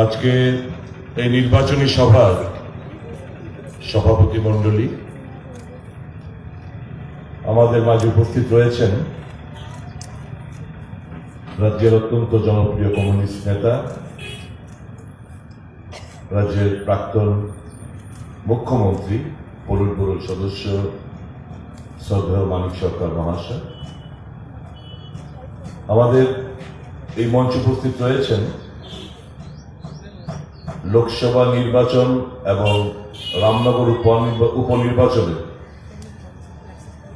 আজকে এই নির্বাচনী সভার সভাপতি মণ্ডলী, আমাদের মাঝে উপস্থিত রয়েছেন রাজ্যের অত্যন্ত জনপ্রিয় কমিউনিস্ট নেতা, রাজ্যের প্রাক্তন মুখ্যমন্ত্রী, পরিবার সদস্য শ্রদ্ধেয় মানিক সরকার মহাশয়। আমাদের এই মঞ্চে উপস্থিত রয়েছেন লোকসভা নির্বাচন এবং রামনগর উপনির্বাচনে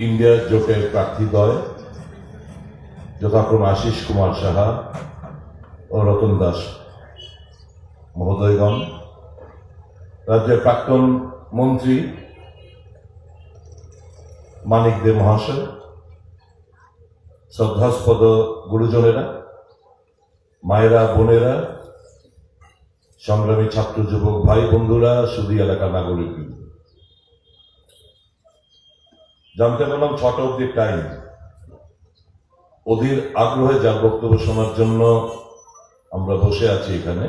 ইন্ডিয়া জোটের প্রার্থীদ্বয় যথাক্রমে আশিস কুমার সাহা ও রতন দাস মহোদয়গণ, রাজ্যের প্রাক্তন মন্ত্রী মানিক দে মহাশয়, শ্রদ্ধাস্পদ গুরুজনেরা, মায়েরা, বোনেরা, সংগ্রামী ছাত্র যুবক ভাই বন্ধুরা, সুদী এলাকার নাগরিক, জানতে পারলাম 6টা অব্দি টাইম। অধীর আগ্রহে যার বক্তব্য শোনার জন্য আমরা বসে আছি এখানে।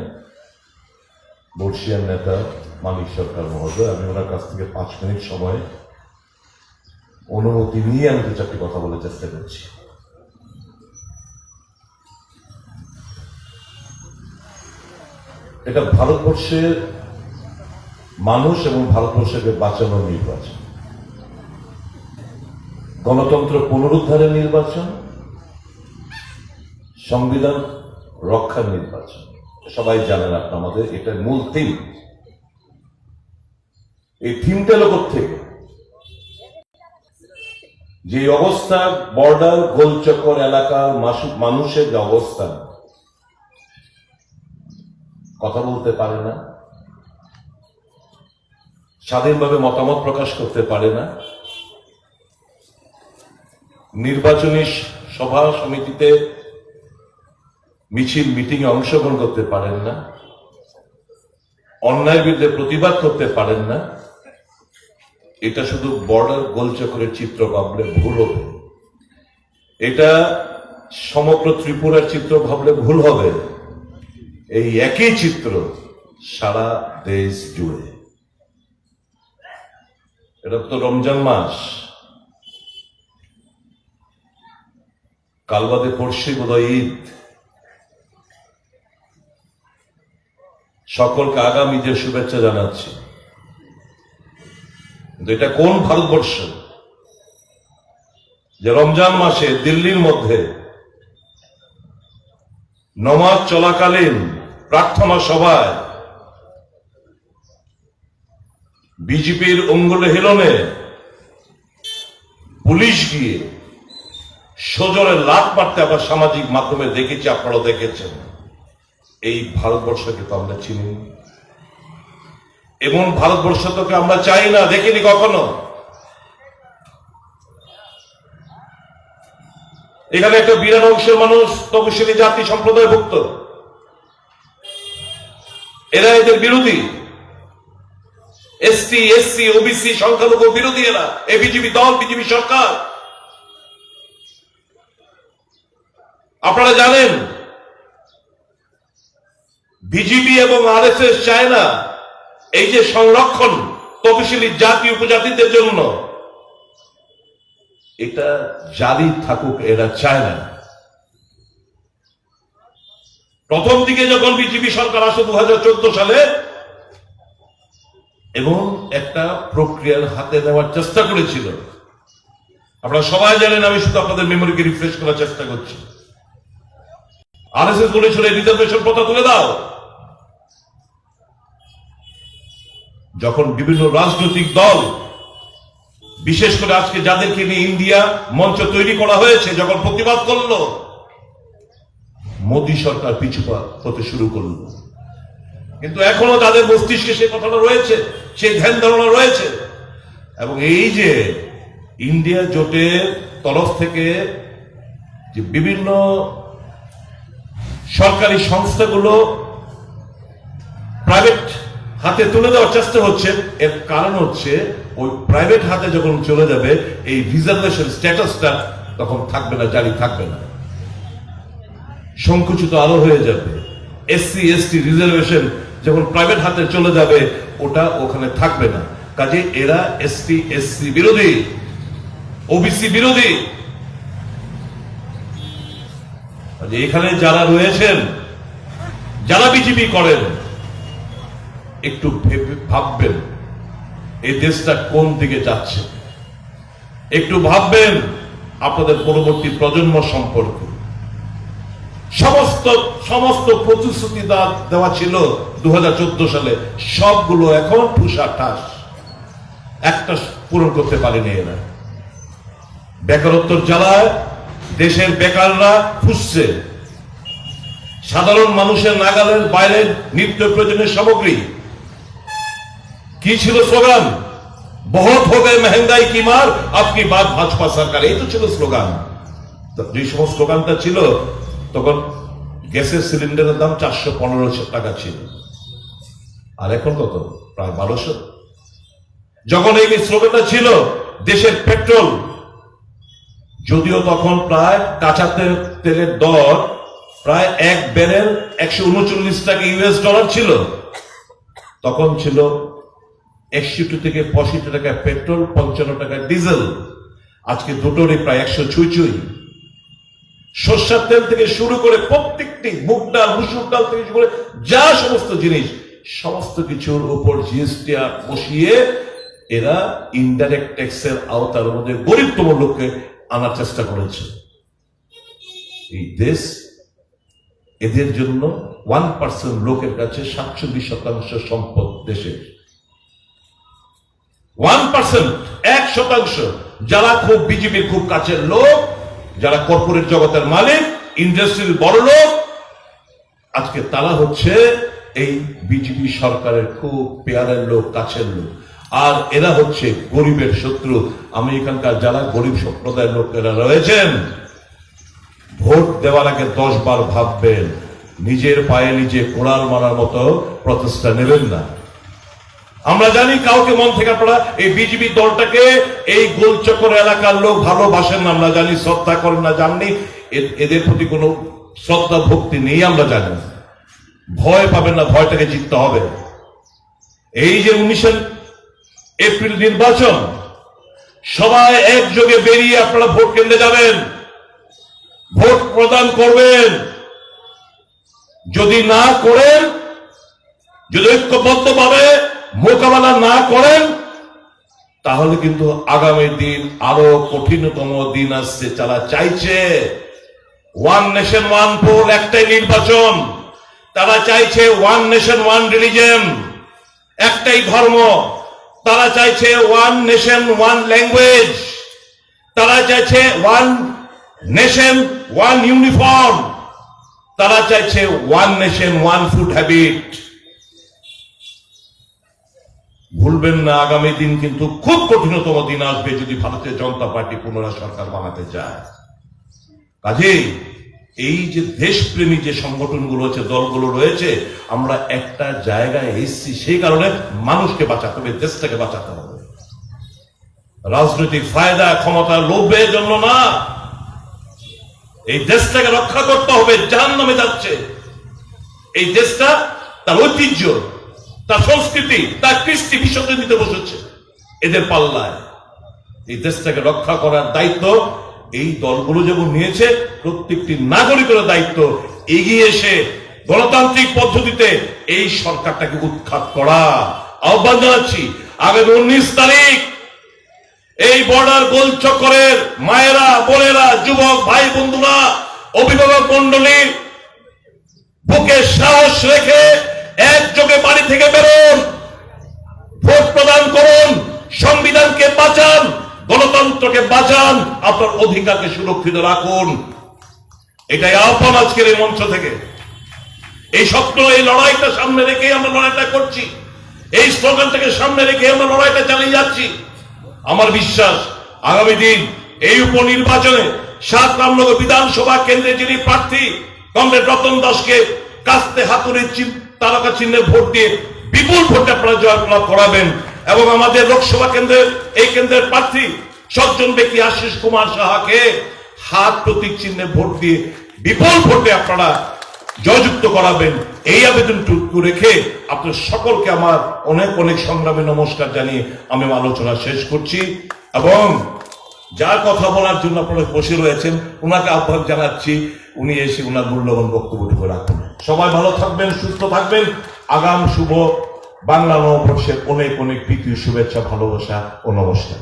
বর্ষিয়ান নেতা মানিক সরকার মহোদয়, আমি ওনার কাছ থেকে 5 মিনিট সময় অনুমতি নিয়ে আমি 2-4টি কথা বলার চেষ্টা করছি। এটা ভারতবর্ষের মানুষ এবং ভারতবর্ষকে বাঁচানোর নির্বাচন, গণতন্ত্র পুনরুদ্ধারের নির্বাচন, সংবিধান রক্ষার নির্বাচন। সবাই জানেন আপনাদের এটা মূল থিম। এই থিমটা লোক থেকে যে অবস্থা, বর্ডার গোলচক্কর এলাকার মানুষের যে অবস্থা, কথা বলতে পারে না, স্বাধীনভাবে মতামত প্রকাশ করতে পারে না, নির্বাচনী সভা সমিতিতে মিছিল মিটিংয়ে অংশগ্রহণ করতে পারেন না, অন্যায়ের বিরুদ্ধে প্রতিবাদ করতে পারেন না। এটা শুধু বর্ডার গোলচক্করের চিত্র ভাবলে ভুল হবে, এটা সমগ্র ত্রিপুরার চিত্র ভাবলে ভুল হবে। এই একই চিত্র সারা দেশ জুড়ে। এটা তো রমজান মাস, কাল বাদে পড়শি বোধহয় ঈদ। সকলকে আগাম ঈদের শুভেচ্ছা জানাচ্ছি। কিন্তু এটা কোন ভারতবর্ষ যে রমজান মাসে দিল্লির মধ্যে নমাজ চলাকালীন প্রার্থনা সভায় বিজেপির অঙ্গুল হেলনে পুলিশ গিয়ে সজোরে লাত মারতে আমরা সামাজিক মাধ্যমে দেখেছি, আপনারা দেখেছেন। এই ভারতবর্ষকে তো আমরা চিনি, এমন ভারতবর্ষ তোকে আমরা চাই না, দেখিনি কখনো। এখানে একটা বিরাট অংশের মানুষ তপশিলি জাতি সম্প্রদায়ভুক্ত, এরা এদের বিরোধী। এসটি, এসসি, ওবিসি সংখ্যালঘু বিরোধী এরা, এই বিজেপি দল, বিজেপি সরকার। আপনারা জানেন বিজেপি এবং আরএসএস চায় না এই যে সংরক্ষণ তপশিলি জাতি উপজাতিদের জন্য, এটা জারি থাকুক, এরা চায় না। প্রথম দিকে যখন বিজেপি সরকার আসে 2014 সালে, এবং একটা প্রক্রিয়ার হাতে নেওয়ার চেষ্টা করেছিল। আপনারা সবাই জানেন, আমি শুধু আপনাদের মেমোরিকে রিফ্রেশ করার চেষ্টা করছি। আরএসএস বলেছিল রিজার্ভেশন প্রথা তুলে দাও। যখন বিভিন্ন রাজনৈতিক দল, বিশেষ করে আজকে যাদেরকে নিয়ে ইন্ডিয়া মঞ্চ তৈরি করা হয়েছে, যখন প্রতিবাদ করল, মোদী সরকার পিছু হতে শুরু করল। কিন্তু এখনো তাদের মস্তিষ্কে সেই কথাটা রয়েছে, সেই ধ্যান ধারণা রয়েছে। এবং এই যে ইন্ডিয়া জোটের তরফ থেকে যে বিভিন্ন সরকারি সংস্থাগুলো প্রাইভেট হাতে তুলে দেওয়ার চেষ্টা হচ্ছে, এর কারণ হচ্ছে ওই প্রাইভেট হাতে যখন চলে যাবে, এই রিজার্ভেশন স্ট্যাটাসটা তখন থাকবে না, জারি থাকবে না। সংকুচিত আরো হয়ে যাবে। এসসি এসটি রিজার্ভেশন যখন প্রাইভেট হাতে চলে যাবে ওটা ওখানে থাকবে না। কাজে এরা এসটি এসসি বিরোধী, ওবিসি বিরোধী। এখানে যারা রয়েছেন, যারা বিজেপি করেন, একটু ভাববেন এই দেশটা কোন দিকে যাচ্ছে, একটু ভাববেন আপনাদের পরবর্তী প্রজন্ম সম্পর্কে। সমস্ত প্রতিশ্রুতি দেওয়া ছিল 2014 সালে, সবগুলো এখন ঠুসাঠাস, একটা পূরণ করতে পারেনি এরা। বেকারত্বের জ্বালায় দেশের বেকাররা ফুসছে, সাধারণ মানুষের নাগালের বাইরে নিত্য প্রয়োজনীয় সামগ্রী। কি ছিল স্লোগান? বহুত হো গয়ে মেহেঙ্গাই কি মার, আপনি বাদ ভাজপা সরকার, এই তো ছিল স্লোগান। যে সমস্ত স্লোগানটা ছিল তখন গ্যাসের সিলিন্ডারের দাম 415 টাকা ছিল, আর এখন কত? প্রায় 1200। যখন এই স্লোগানটা ছিল, দেশের পেট্রোল, যদিও তখন প্রায় কাঁচা তেলের দর প্রায় এক ব্যারেল 139 টাকা ইউএস ডলার ছিল, তখন ছিল 61 থেকে 65 টাকা পেট্রোল, 55 টাকা ডিজেল। আজকে দুটোরই প্রায় 100 ছুঁই। সর্ষের তেল থেকে শুরু করে প্রত্যেকটি মুগ ডাল, মুসুর ডাল থেকে শুরু করে যা সমস্ত জিনিস, সমস্ত কিছুর উপর জিএসটি বসিয়ে এরা ইনডাইরেক্ট ট্যাক্সের আওতার মধ্যে গরিবতম লোককে আনার চেষ্টা করেছে। এই দেশ এদের জন্য 1% লোকের কাছে 47% সম্পদ দেশের। 1%, 1%, যারা খুব বিজেপির খুব কাছের লোক, যারা কর্পোরেট জগতের মালিক, ইন্ডাস্ট্রির বড় লোক, আজকে তারা হচ্ছে এই বিজেপি সরকারের খুব পেয়ারের লোক, কাছের লোক। আর এরা হচ্ছে গরিবের শত্রু। আমি এখানকার যারা গরিব সম্প্রদায়ের লোকেরা রয়েছেন, ভোট দেওয়ার আগে 10 বার ভাববেন, নিজের পায়ে নিজে কোড়াল মারার মতো প্রচেষ্টা নেবেন না। আমরা জানি কাউকে মন থেকে আপনারা এই বিজেপি দলটাকে, এই গোলচক্কর এলাকার লোক ভালোবাসেন না, আমরা জানি, শ্রদ্ধা করেন না, জাননি এদের প্রতি কোনো শ্রদ্ধা ভক্তি নেই, আমরা জানি। ভয় পাবেন না, ভয়টাকে জিততে হবে। এই যে 19 এপ্রিল নির্বাচন, সবাই একযোগে বেরিয়ে আপনারা ভোট কেন্দ্রে যাবেন, ভোট প্রদান করবেন। যদি না করেন, যদি ঐক্যবদ্ধভাবে মোকাবেলা না করেন, তাহলে কিন্তু আগামী দিন আরো কঠিনতম দিন আসছে। যারা চাইছে ওয়ান নেশন ওয়ান পোল, একটাই নির্বাচন, তারা চাইছে ওয়ান নেশন ওয়ান রিলিজন, একটাই ধর্ম, তারা চাইছে ওয়ান নেশন ওয়ান ল্যাঙ্গুয়েজ, তারা চাইছে ওয়ান নেশন ওয়ান ইউনিফর্ম, তারা চাইছে one nation one food habit. ভুলবেন না, আগামী দিন কিন্তু খুব কঠিনতম দিন আসবে যদি ভারতীয় জনতা পার্টি পুনরায় সরকার বানাতে চায়। কাজেই এই যে দেশপ্রেমী যে সংগঠনগুলো আছে, দলগুলো রয়েছে, আমরা একটা জায়গায় এসেছি সেই কারণে মানুষকে বাঁচাতে হবে, দেশটাকে বাঁচাতে হবে। রাজনৈতিক ফায়দা, ক্ষমতার লোভের জন্য না, এই দেশটাকে রক্ষা করতে হবে। জাহান্নামে যাচ্ছে এই দেশটা, তার ঐতিহ্য, তার সংস্কৃতি, তার কৃষ্টি বিসর্জন দিতে বসেছে এদের পাল্লায়। এই দেশটাকে রক্ষা করার দায়িত্ব এই দলগুলো যেমন নিয়েছে, প্রত্যেকটি নাগরিকের দায়িত্ব এগিয়ে এসে গণতান্ত্রিক পদ্ধতিতে এই সরকারটাকে উৎখাত করা। আহ্বান জানাচ্ছি, আগামী 19 তারিখ এই বর্ডার গোল চক্করের মায়েরা, বোনেরা, যুবক ভাই বন্ধুরা, অভিভাবক মন্ডলী, বুকে সাহস রেখে একযোগে বাড়ি থেকে বেরোন, ভোট প্রদান করুন, সংবিধানকে বাঁচান, গণতন্ত্রকে বাঁচান, আপনার অধিকারকে সুরক্ষিত রাখুন। এটাই আহ্বান আজকের এই মঞ্চ থেকে। এই স্বপ্ন, এই লড়াইটা সামনে রেখে আমরা লড়াইটা করছি, এই স্লোগানটাকে সামনে রেখে আমরা লড়াইটা চালিয়ে যাচ্ছি। আমার বিশ্বাস আগামী দিন এই উপনির্বাচনে 7 রামনগর বিধানসভা কেন্দ্রে যিনি প্রার্থী কমরেড রতন দাসকে কাস্তে হাতুড়ির তারকা চিহ্নে ভোট দিয়ে বিপুল ভোটে আপনারা জয়লাভ করাবেন, এবং আমাদের লোকসভা কেন্দ্রের এই কেন্দ্রের প্রার্থী সজ্জন ব্যক্তি আশিস কুমার সাহাকে হাত প্রতীক চিহ্নে ভোট দিয়ে বিপুল ভোটে আপনারা জয়যুক্ত করাবেন, এই আবেদনটুকু রেখে আপনার সকলকে আমার অনেক অনেক সংগ্রামী নমস্কার জানিয়ে আমি আলোচনা শেষ করছি। এবং যার কথা বলার জন্য আপনারা বসে রয়েছেন ওনাকে আহ্বান জানাচ্ছি, উনি এসে ওনার মূল্যবান বক্তব্যটুকু রাখুন। সবাই ভালো থাকবেন, সুস্থ থাকবেন। আগাম শুভ বাংলা নববর্ষের অনেক অনেক প্রীতি, শুভেচ্ছা, ভালোবাসা ও নমস্কার।